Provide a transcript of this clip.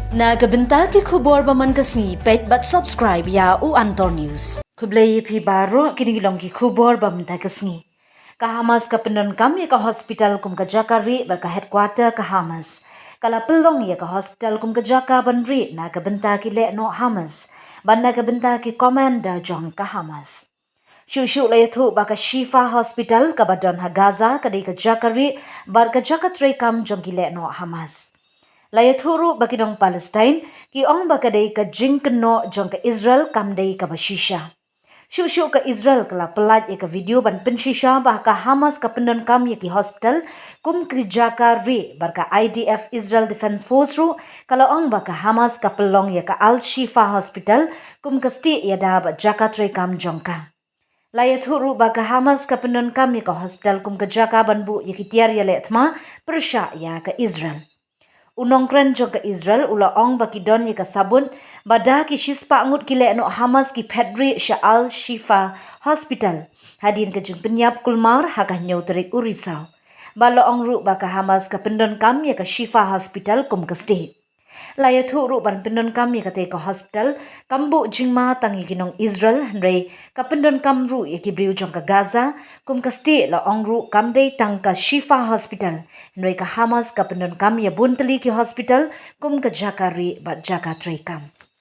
Nagabenta ki khubor baman kasni pet but subscribe ya u Antor News. Kublai phi baro kinigilong ki khubor bamta kasni. Ka Hamas ka pendon kam ya ka hospital kum ka jaka rieh ka headquarter ka Hamas. Kala Pynlong ya ka hospital kum ka jaka ban rieh nagabenta ki le no Hamas. Ban nagabenta ki commander jong ka Hamas. Shushu layathu baka Shifa Hospital ka badon ha Gaza kadai ka jaka rieh bar ka jaka tre kam jong ki le no Hamas. Layaturu bagi dong Palestine ki ong bakadai ka jingkeno jong ka Israel kamdai ka bashisha. Shushu ka Israel kala pelat ka video ban penshisha bah ka Hamas ka pendon kam ki hospital kum kerjaka rieh bar ka IDF Israel Defense Force ru kala ong baka Hamas ka pelong ka Al Shifa Hospital kum kasti da ba jaka tre kam jong ka. Layaturu baka Hamas ka pendon kam ka hospital kum kerjaka banbu ki tiar ya letma persya ya ka Israel. Unongkren jong ka Israel ula ong bakidon ka sabun bada ki shispa angut ki no Hamas ki pedri Al Shifa Hospital hadin ka jeng penyap kulmar hakah nyauterik urisau balo ong ru baka Hamas ka pendon kam ka Shifa Hospital kum kasti layathu ru ban pendon kam ka te ka hospital kambu jingma tangi kinong Israel rei ka pendon kam ru ki briu jong ka Gaza kum kasti la ong ru kam dei tang ka Shifa Hospital rei ka Hamas ka pendon kam bunteli ki hospital kum ka jaka rieh ba jaka tre kam.